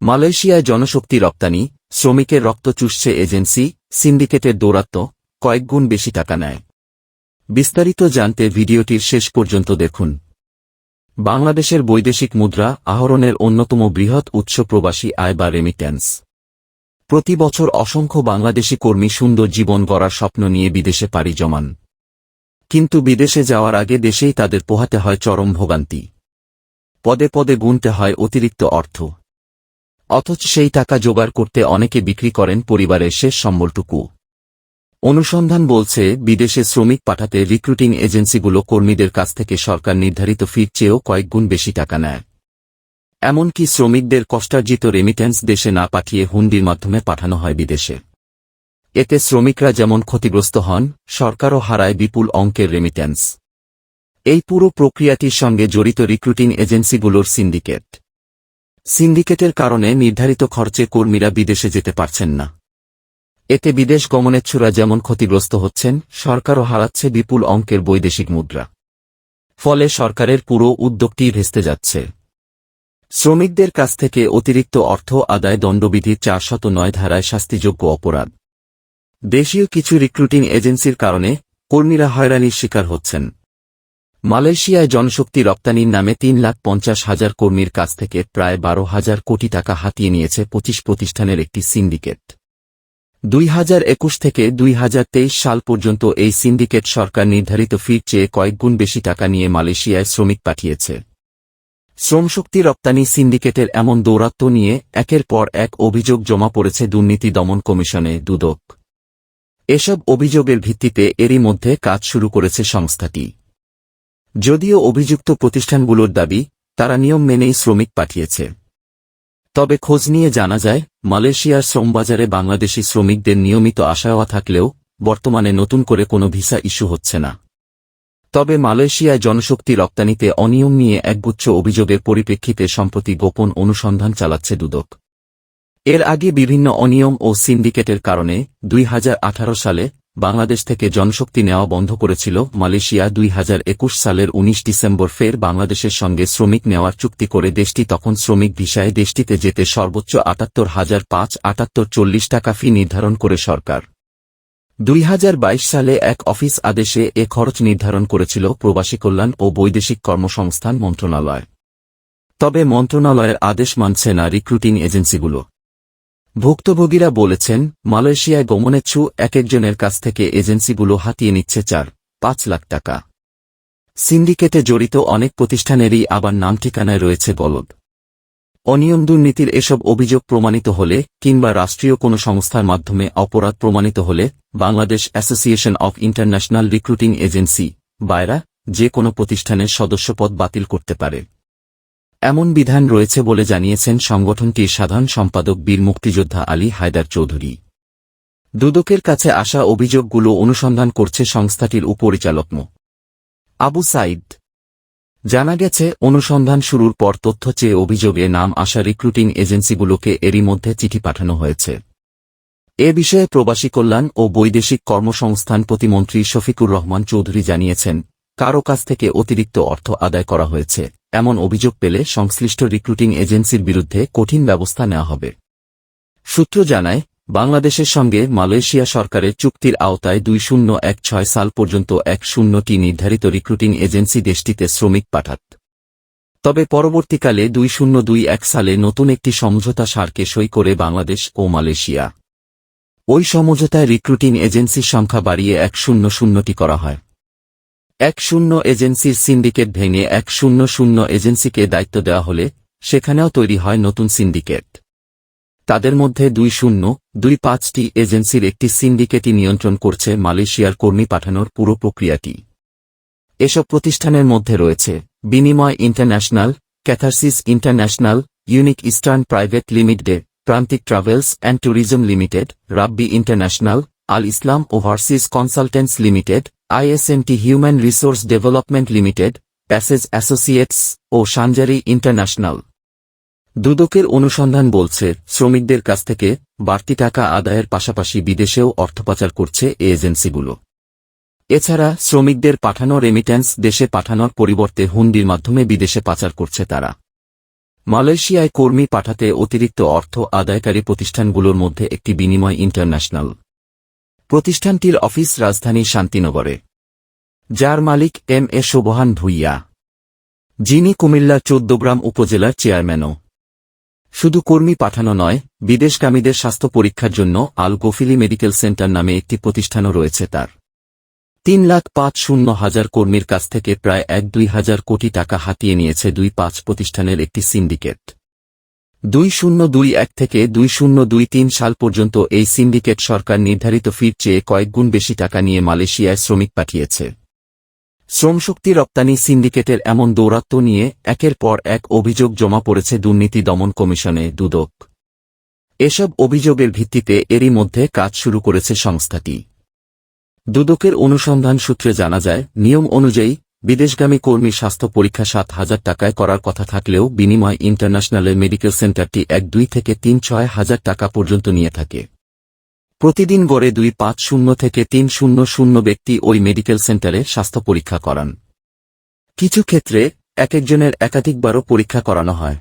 মালয়েশিয়ায় জনশক্তি রপ্তানি, শ্রমিকের রক্ত চুষছে এজেন্সি, সিন্ডিকেটের দৌরাত্ম্য, কয়েকগুণ বেশি টাকা নেয়। বিস্তারিত জানতে ভিডিওটির শেষ পর্যন্ত দেখুন। বাংলাদেশের বৈদেশিক মুদ্রা আহরণের অন্যতম বৃহৎ উৎস প্রবাসী আয় বা রেমিট্যান্স। প্রতি বছর অসংখ্য বাংলাদেশি কর্মী সুন্দর জীবন গড়ার স্বপ্ন নিয়ে বিদেশে পাড়ি জমান। কিন্তু বিদেশে যাওয়ার আগে দেশেই তাদের পোহাতে হয় চরম ভোগান্তি। পদে পদে গুনতে হয় অতিরিক্ত অর্থ। অথচ সেই টাকা জোগাড় করতে অনেকে বিক্রি করেন পরিবারের শেষ সম্বলটুকু। অনুসন্ধান বলছে, বিদেশে শ্রমিক পাঠাতে রিক্রুটিং এজেন্সিগুলো কর্মীদের কাছ থেকে সরকার নির্ধারিত ফির চেয়েও কয়েকগুণ বেশি টাকা নেয়। এমনকি শ্রমিকদের কষ্টার্জিত রেমিট্যান্স দেশে না পাঠিয়ে হুন্ডির মাধ্যমে পাঠানো হয় বিদেশে। এতে শ্রমিকরা যেমন ক্ষতিগ্রস্ত হন, সরকারও হারায় বিপুল অঙ্কের রেমিট্যান্স। এই পুরো প্রক্রিয়াটির সঙ্গে জড়িত রিক্রুটিং এজেন্সিগুলোর সিন্ডিকেটের কারণে নির্ধারিত খরচে কর্মীরা বিদেশে যেতে পারছেন না। এতে বিদেশ গমনেচ্ছুরা যেমন ক্ষতিগ্রস্ত হচ্ছেন, সরকারও হারাচ্ছে বিপুল অঙ্কের বৈদেশিক মুদ্রা। ফলে সরকারের পুরো উদ্যোগটি ভেস্তে যাচ্ছে। শ্রমিকদের কাছ থেকে অতিরিক্ত অর্থ আদায় দণ্ডবিধির 409 ধারায় শাস্তিযোগ্য অপরাধ। দেশীয় কিছু রিক্রুটিং এজেন্সির কারণে কর্মীরা হয়রানির শিকার হচ্ছেন। মালয়েশিয়ায় জনশক্তি রপ্তানির নামে 3,50,000 কর্মীর কাছ থেকে প্রায় 12,000 কোটি টাকা হাতিয়ে নিয়েছে 25 প্রতিষ্ঠানের একটি সিন্ডিকেট। 2021 থেকে 2023 সাল পর্যন্ত এই সিন্ডিকেট সরকার নির্ধারিত ফির চেয়ে কয়েকগুণ বেশি টাকা নিয়ে মালয়েশিয়ায় শ্রমিক পাঠিয়েছে। শ্রমশক্তি রপ্তানি সিন্ডিকেটের এমন দৌরাত্ম্য নিয়ে একের পর এক অভিযোগ জমা পড়েছে দুর্নীতি দমন কমিশনে দুদক। এসব অভিযোগের ভিত্তিতে এরই মধ্যে কাজ শুরু করেছে সংস্থাটি। যদিও অভিযুক্ত প্রতিষ্ঠানগুলোর দাবি, তারা নিয়ম মেনেই শ্রমিক পাঠিয়েছে। তবে খোঁজ নিয়ে জানা যায়, মালয়েশিয়ার শ্রমবাজারে বাংলাদেশি শ্রমিকদের নিয়মিত আসা-যাওয়া থাকলেও বর্তমানে নতুন করে কোনো ভিসা ইস্যু হচ্ছে না। তবে মালয়েশিয়ায় জনশক্তি রপ্তানিতে অনিয়ম নিয়ে একগুচ্ছ অভিযোগের পরিপ্রেক্ষিতে সম্প্রতি গোপন অনুসন্ধান চালাচ্ছে দুদক। এর আগে বিভিন্ন অনিয়ম ও সিন্ডিকেটের কারণে 2018 সালে বাংলাদেশ থেকে জনশক্তি নেওয়া বন্ধ করেছিল মালয়েশিয়া। 2021 সালের 19 ডিসেম্বর ফের বাংলাদেশের সঙ্গে শ্রমিক নেওয়ার চুক্তি করে দেশটি তখন শ্রমিক ভিসায় দেশটিতে যেতে সর্বোচ্চ 78,548.40 টাকা ফি নির্ধারণ করে সরকার। 2022 সালে এক অফিস আদেশে এ খরচ নির্ধারণ করেছিল প্রবাসী কল্যাণ ও বৈদেশিক কর্মসংস্থান মন্ত্রণালয়। তবে মন্ত্রণালয়ের আদেশ মানছে না রিক্রুটিং এজেন্সিগুলো। ভুক্তভোগীরা বলেছেন, মালয়েশিয়ায় গমনেচ্ছু একজনের কাছ থেকে এজেন্সিগুলো হাতিয়ে নিচ্ছে 4-5 লাখ টাকা। সিন্ডিকেটে জড়িত অনেক প্রতিষ্ঠানেরই আবার নাম ঠিকানায় রয়েছে গলদ। অনিয়ম দুর্নীতির এসব অভিযোগ প্রমাণিত হলে কিংবা রাষ্ট্রীয় কোনো সংস্থার মাধ্যমে অপরাধ প্রমাণিত হলে Bangladesh association of international recruiting agency BAIRA যে কোনো প্রতিষ্ঠানের সদস্যপদ বাতিল করতে পারে। এমন বিধান রয়েছে বলে জানিয়েছেন সংগঠনটির সাধারণ সম্পাদক বীর মুক্তিযোদ্ধা আলী হায়দার চৌধুরী। দুদকের কাছে আসা অভিযোগগুলো অনুসন্ধান করছে সংস্থাটির উপপরিচালক মো. আবু সাইদ। জানা গেছে, অনুসন্ধান শুরুর পর তথ্য চেয়ে অভিযোগে নাম আসা রিক্রুটিং এজেন্সিগুলোকে এরই মধ্যে চিঠি পাঠানো হয়েছে। এ বিষয়ে প্রবাসী কল্যাণ ও বৈদেশিক কর্মসংস্থান প্রতিমন্ত্রী শফিকুর রহমান চৌধুরী জানিয়েছেন, কারও কাছ থেকে অতিরিক্ত অর্থ আদায় করা হয়েছে এমন অভিযোগ পেলে সংশ্লিষ্ট রিক্রুটিং এজেন্সির বিরুদ্ধে কঠিন ব্যবস্থা নেওয়া হবে। সূত্র জানায়, বাংলাদেশের সঙ্গে মালয়েশিয়া সরকারের চুক্তির আওতায় 2016 সাল পর্যন্ত 10টি নির্ধারিত রিক্রুটিং এজেন্সি দেশটিতে শ্রমিক পাঠাত। তবে পরবর্তীকালে 2021 সালে নতুন একটি সমঝোতা স্মারকে সই করে বাংলাদেশ ও মালয়েশিয়া। ওই সমঝোতায় রিক্রুটিং এজেন্সির সংখ্যা বাড়িয়ে 100টি করা হয়। 10 এজেন্সির সিন্ডিকেট ভেঙে 100 এজেন্সিকে দায়িত্ব দেওয়া হলে সেখানেও তৈরি হয় নতুন সিন্ডিকেট। তাদের মধ্যে 2025টি এজেন্সির একটি সিন্ডিকেটই নিয়ন্ত্রণ করছে মালয়েশিয়ার কর্মী পাঠানোর পুরো প্রক্রিয়াটি। এসব প্রতিষ্ঠানের মধ্যে রয়েছে Binimoy international, catharsis international, unique eastern private limited, Prantik travels and tourism limited, Rabbi international, Al Islam overseas consultants limited, ISMT human resource development limited, passage associates ও সানজারি ইন্টারন্যাশনাল। দুদকের অনুসন্ধান বলছে, শ্রমিকদের কাছ থেকে বাড়তি টাকা আদায়ের পাশাপাশি বিদেশেও অর্থপাচার করছে এই এজেন্সিগুলো। এছাড়া শ্রমিকদের পাঠানো রেমিট্যান্স দেশে পাঠানোর পরিবর্তে হুন্ডির মাধ্যমে বিদেশে পাচার করছে তারা। মালয়েশিয়ায় কর্মী পাঠাতে অতিরিক্ত অর্থ আদায়কারী প্রতিষ্ঠানগুলোর মধ্যে একটি বিনিময় ইন্টারন্যাশনাল। প্রতিষ্ঠানটির অফিস রাজধানী শান্তিনগরে, যার মালিক এম.এ. শোভহান ভূঁইয়া, যিনি কুমিল্লা ১৪গ্রাম উপজেলার চেয়ারম্যানও। শুধু কর্মী পাঠানো নয়, বিদেশগামীদের স্বাস্থ্য পরীক্ষার জন্য আল গোফিলি মেডিকেল সেন্টার নামে একটি প্রতিষ্ঠানও রয়েছে তার। ৩,৫০,০০০ কর্মীর কাছ থেকে প্রায় ১-২ হাজার কোটি টাকা হাতিয়ে নিয়েছে ২-৫ প্রতিষ্ঠানের একটি সিন্ডিকেট। ২০২১ থেকে ২০২৩ সাল পর্যন্ত এই সিন্ডিকেট সরকার নির্ধারিত ফির চেয়ে কয়েকগুণ বেশি টাকা নিয়ে মালয়েশিয়ায় শ্রমিক পাঠিয়েছে। শ্রমশক্তি রপ্তানি সিন্ডিকেটের এমন দৌরাত্ম্য নিয়ে একের পর এক অভিযোগ জমা পড়েছে দুর্নীতি দমন কমিশনে দুদক। এসব অভিযোগের ভিত্তিতে এরই মধ্যে কাজ শুরু করেছে সংস্থাটি। দুদকের অনুসন্ধান সূত্রে জানা যায়, নিয়ম অনুযায়ী বিদেশগামী কর্মীর স্বাস্থ্য পরীক্ষা ৭,০০০ টাকায় করার কথা থাকলেও বিনিময় ইন্টারন্যাশনালের মেডিকেল সেন্টারটি ১-২ থেকে ৩-৬ হাজার টাকা পর্যন্ত নিয়ে থাকে। প্রতিদিন গড়ে ২৫০ থেকে ৩০০ ব্যক্তি ওই মেডিকেল সেন্টারে স্বাস্থ্য পরীক্ষা করান। কিছু ক্ষেত্রে একজনের একাধিকবারও পরীক্ষা করানো হয়।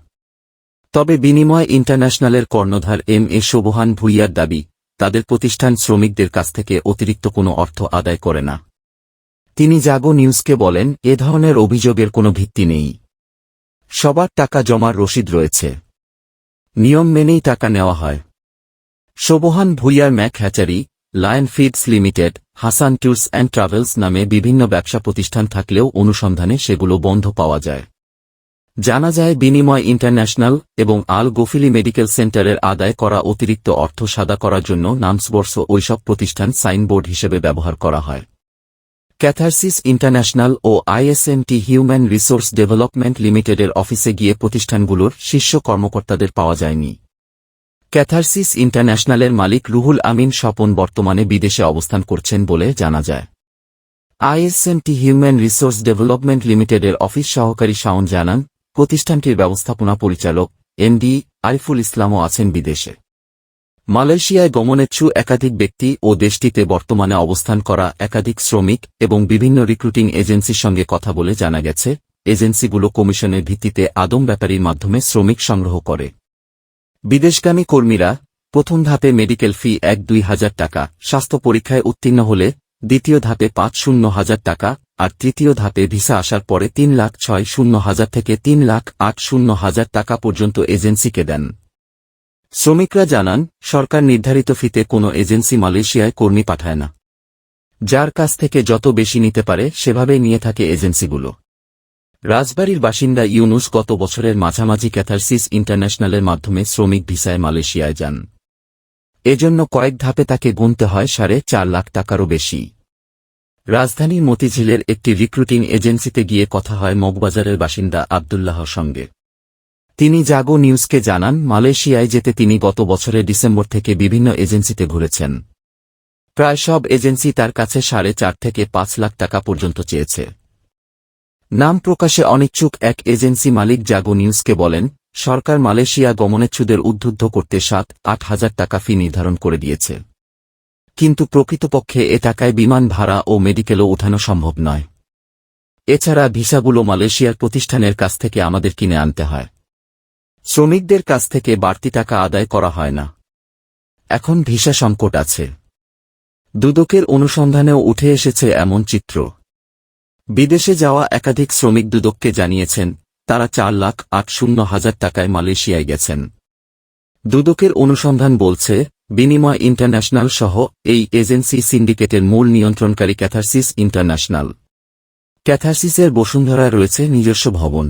তবে বিনিময় ইন্টারন্যাশনালের কর্ণধার এম.এ. শোভহান ভূঁইয়ার দাবি, তাদের প্রতিষ্ঠান শ্রমিকদের কাছ থেকে অতিরিক্ত কোনো অর্থ আদায় করে না। তিনি জাগো নিউজকে বলেন, এ ধরনের অভিযোগের কোনো ভিত্তি নেই। সবার টাকা জমার রসিদ রয়েছে। নিয়ম মেনেই টাকা নেওয়া হয়। শোভহান ভূঁইয়ার Mac hatchery, lion feeds limited, Hasan tours and travels নামে বিভিন্ন ব্যবসা প্রতিষ্ঠান থাকলেও অনুসন্ধানে সেগুলো বন্ধ পাওয়া যায়। জানা যায়, বিনিময় ইন্টারন্যাশনাল এবং আল গোফিলি মেডিকেল সেন্টারের আদায় করা অতিরিক্ত অর্থ সাদা করার জন্য নামসবর্ষ ওইসব প্রতিষ্ঠান সাইনবোর্ড হিসেবে ব্যবহার করা হয়। ক্যাথারসিস ইন্টারন্যাশনাল ও আইএসএমটি হিউম্যান রিসোর্স ডেভেলপমেন্ট লিমিটেডের অফিসে গিয়ে প্রতিষ্ঠানগুলোর শীর্ষ কর্মকর্তাদের পাওয়া যায়নি। ক্যাথারসিস ইন্টারন্যাশনালের মালিক রুহুল আমিন স্বপন বর্তমানে বিদেশে অবস্থান করছেন বলে জানা যায়। আইএসএমটি হিউম্যান রিসোর্স ডেভেলপমেন্ট লিমিটেডের অফিস সহকারী শাওন জানান, প্রতিষ্ঠানটির ব্যবস্থাপনা পরিচালক এমডি আরিফুল ইসলামও আছেন বিদেশে। মালয়েশিয়ায় গমনেচ্ছু একাধিক ব্যক্তি ও দেশটিতে বর্তমানে অবস্থান করা একাধিক শ্রমিক এবং বিভিন্ন রিক্রুটিং এজেন্সির সঙ্গে কথা বলে জানা গেছে, এজেন্সিগুলো কমিশনের ভিত্তিতে আদম ব্যাপারীর মাধ্যমে শ্রমিক সংগ্রহ করে। বিদেশগামী কর্মীরা প্রথম ধাপে মেডিকেল ফি ১-২ হাজার টাকা, স্বাস্থ্য পরীক্ষায় উত্তীর্ণ হলে দ্বিতীয় ধাপে ৫,০০,০০০ টাকা, আর তৃতীয় ধাপে ভিসা আসার পরে ৩,৬০,০০০ থেকে ৩,৮০,০০০ টাকা পর্যন্ত এজেন্সিকে দেন। শ্রমিকরা জানান, সরকার নির্ধারিত ফিতে কোনো এজেন্সি মালয়েশিয়ায় কর্মী পাঠায় না। যার কাছ থেকে যত বেশি নিতে পারে সেভাবেই নিয়ে থাকে এজেন্সিগুলো। রাজবাড়ীর বাসিন্দা ইউনুস গত বছরের মাঝামাঝি ক্যাথারসিস ইন্টারন্যাশনালের মাধ্যমে শ্রমিক ভিসায় মালয়েশিয়ায় যান। এজন্য কয়েক ধাপে তাকে গুনতে হয় ৪.৫ লাখ টাকারও বেশি। রাজধানীর মতিঝিলের একটি রিক্রুটিং এজেন্সিতে গিয়ে কথা হয় মগবাজারের বাসিন্দা আব্দুল্লাহর সঙ্গে। তিনি জাগো নিউজকে জানান, মালয়েশিয়ায় যেতে তিনি গত বছরের ডিসেম্বর থেকে বিভিন্ন এজেন্সিতে ঘুরেছেন। প্রায় সব এজেন্সি তার কাছে ৪.৫ থেকে ৫ লাখ টাকা পর্যন্ত চেয়েছে। নাম প্রকাশে অনিচ্ছুক এক এজেন্সি মালিক জাগো নিউজকে বলেন, সরকার মালয়েশিয়া গমনেচ্ছুদের উদ্বুদ্ধ করতে ৭-৮ হাজার টাকা ফি নির্ধারণ করে দিয়েছে। কিন্তু প্রকৃতপক্ষে এ টাকায় বিমান ভাড়া ও মেডিকেলও ওঠানো সম্ভব নয়। এছাড়া ভিসাগুলো মালয়েশিয়ার প্রতিষ্ঠানের কাছ থেকে আমাদের কিনে আনতে হয়। শ্রমিকদের কাছ থেকে বাড়তি টাকা আদায় করা হয় না। এখন ভিসা সংকট আছে। দুদকের অনুসন্ধানেও উঠে এসেছে এমন চিত্র। বিদেশে যাওয়া একাধিক শ্রমিক দুদককে জানিয়েছেন, তারা ৪,৮০,০০০ টাকায় মালয়েশিয়ায় গেছেন। দুদকের অনুসন্ধান বলছে, বিনিময় ইন্টারন্যাশনাল সহ এই এজেন্সি সিন্ডিকেটের মূল নিয়ন্ত্রণকারী ক্যাথারসিস ইন্টারন্যাশনাল। ক্যাথারসিসের বসুন্ধরায় রয়েছে নিজস্ব ভবন।